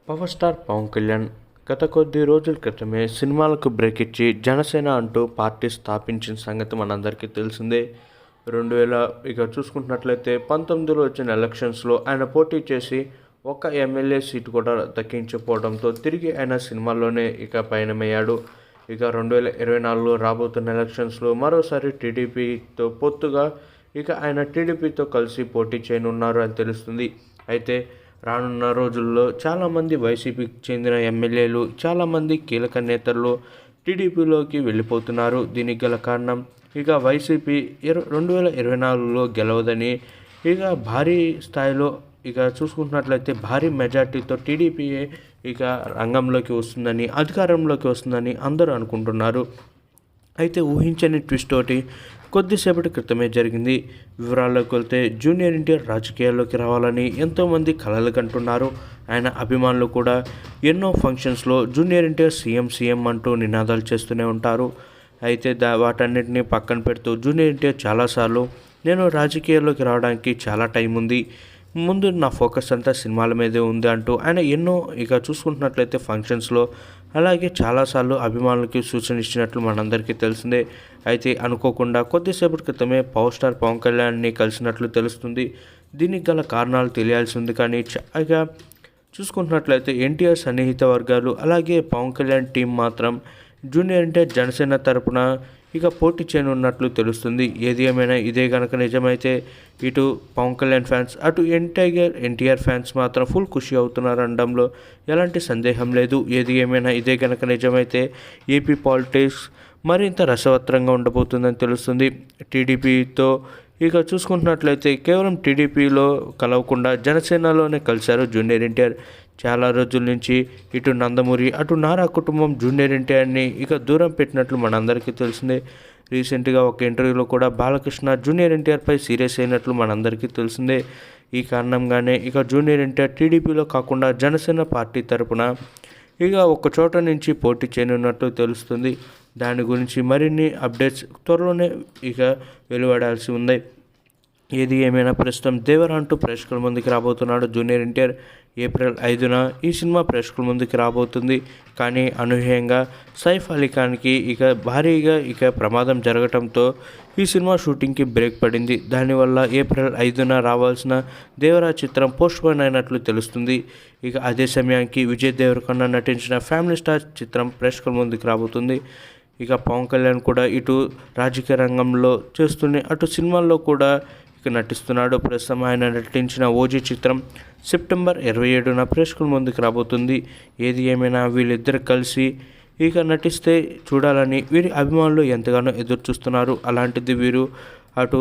Power star Pawan Kalyan గత కొద్ది రోజుల క్రితమే సినిమాలకు బ్రేక్ ఇచ్చి జనసేన అంటూ పార్టీ స్థాపించిన సంగతి మనందరికీ తెలిసిందే. 2000 చూసుకుంటున్నట్లయితే 19లో వచ్చిన ఎలక్షన్స్లో ఆయన పోటీ చేసి ఒక్క ఎమ్మెల్యే సీటు కూడా దక్కించకపోవడంతో తిరిగి ఆయన సినిమాల్లోనే పయనమయ్యాడు. 2024లో రాబోతున్న ఎలక్షన్స్లో మరోసారి టీడీపీతో పొత్తుగా ఆయన టీడీపీతో కలిసి పోటీ చేయనున్నారు అని తెలుస్తుంది. అయితే రానున్న రోజుల్లో చాలామంది వైసీపీకి చెందిన ఎమ్మెల్యేలు, చాలామంది కీలక నేతలు టీడీపీలోకి వెళ్ళిపోతున్నారు. దీనికి గల కారణం వైసీపీ 2024లో గెలవదని, భారీ స్థాయిలో చూసుకుంటున్నట్లయితే భారీ మెజార్టీతో టీడీపీయే రంగంలోకి వస్తుందని, అధికారంలోకి వస్తుందని అందరూ అనుకుంటున్నారు. అయితే ఊహించని ట్విస్ట్ ఒకటి కొద్దిసేపటి క్రితమే జరిగింది. వివరాల్లోకి వెళ్తే జూనియర్ ఎన్టీఆర్ రాజకీయాల్లోకి రావాలని ఎంతోమంది కలలు కంటున్నారు. ఆయన అభిమానులు కూడా ఎన్నో ఫంక్షన్స్లో జూనియర్ ఎన్టీఆర్ సీఎం అంటూ నినాదాలు చేస్తూనే ఉంటారు. అయితే వాటన్నిటిని పక్కన పెడుతూ జూనియర్ ఎన్టీఆర్ చాలాసార్లు నేను రాజకీయాల్లోకి రావడానికి చాలా టైం ఉంది, ముందు నా ఫోకస్ అంతా సినిమాల మీదే ఉంది అంటూ ఆయన ఎన్నో చూసుకుంటున్నట్లయితే ఫంక్షన్స్లో అలాగే చాలాసార్లు అభిమానులకి సూచన ఇచ్చినట్లు మనందరికీ తెలిసిందే. అయితే అనుకోకుండా కొద్దిసేపటి క్రితమే పవర్ స్టార్ పవన్ కళ్యాణ్ని కలిసినట్లు తెలుస్తుంది. దీనికి గల కారణాలు తెలియాల్సి ఉంది. కానీ చూసుకుంటున్నట్లయితే ఎన్టీఆర్ సన్నిహిత వర్గాలు అలాగే పవన్ కళ్యాణ్ టీం మాత్రం జూనియర్ ఎన్టీఆర్ జనసేన తరపున పోటీ చేయనున్నట్లు తెలుస్తుంది. ఏది ఏమైనా ఇదే కనుక నిజమైతే ఇటు పవన్ కళ్యాణ్ ఫ్యాన్స్, అటు ఎన్టీఆర్ ఫ్యాన్స్ మాత్రం ఫుల్ ఖుషి అవుతున్నారు అనడంలో ఎలాంటి సందేహం లేదు. ఏది ఏమైనా ఇదే కనుక నిజమైతే ఏపీ పాలిటిక్స్ మరింత రసవత్తరంగా ఉండబోతుందని తెలుస్తుంది. టీడీపీతో చూసుకుంటున్నట్లయితే కేవలం టీడీపీలో కలవకుండా జనసేనలోనే కలిశారు జూనియర్ ఎన్టీఆర్. చాలా రోజుల నుంచి ఇటు నందమూరి, అటు నారా కుటుంబం జూనియర్ ఎన్టీఆర్ని దూరం పెట్టినట్లు మనందరికీ తెలిసిందే. రీసెంట్గా ఒక ఇంటర్వ్యూలో కూడా బాలకృష్ణ జూనియర్ ఎన్టీఆర్పై సీరియస్ అయినట్లు మనందరికీ తెలిసిందే. ఈ కారణంగానే జూనియర్ ఎన్టీఆర్ టీడీపీలో కాకుండా జనసేన పార్టీ తరపున ఒక చోట నుంచి పోటీ చేయనున్నట్లు తెలుస్తుంది. దాని గురించి మరిన్ని అప్డేట్స్ త్వరలోనే వెలువడాల్సి ఉంది. ఏది ఏమైనా ప్రస్తుతం దేవర అంటూ ప్రేక్షకుల ముందుకు రాబోతున్నాడు జూనియర్ ఎన్టీఆర్. ఏప్రిల్ 5న ఈ సినిమా ప్రేక్షకుల ముందుకు రాబోతుంది. కానీ అనూహ్యంగా సైఫ్ అలీ ఖాన్కి భారీగా ప్రమాదం జరగడంతో ఈ సినిమా షూటింగ్కి బ్రేక్ పడింది. దానివల్ల ఏప్రిల్ 5న రావాల్సిన దేవరా చిత్రం పోస్ట్పోన్ అయినట్లు తెలుస్తుంది. అదే సమయానికి విజయ్ దేవరకొండ నటించిన ఫ్యామిలీ స్టార్ చిత్రం ప్రేక్షకుల ముందుకు రాబోతుంది. పవన్ కళ్యాణ్ కూడా ఇటు రాజకీయ రంగంలో చేస్తూనే అటు సినిమాల్లో కూడా నటిస్తున్నాడు. ప్రస్తుతం ఆయన నటించిన ఓజీ చిత్రం సెప్టెంబర్ 27న ప్రేక్షకుల ముందుకు రాబోతుంది. ఏది ఏమైనా వీళ్ళిద్దరు కలిసి నటిస్తే చూడాలని వీరి అభిమానులు ఎంతగానో ఎదురు చూస్తున్నారు. అలాంటిది వీరు అటు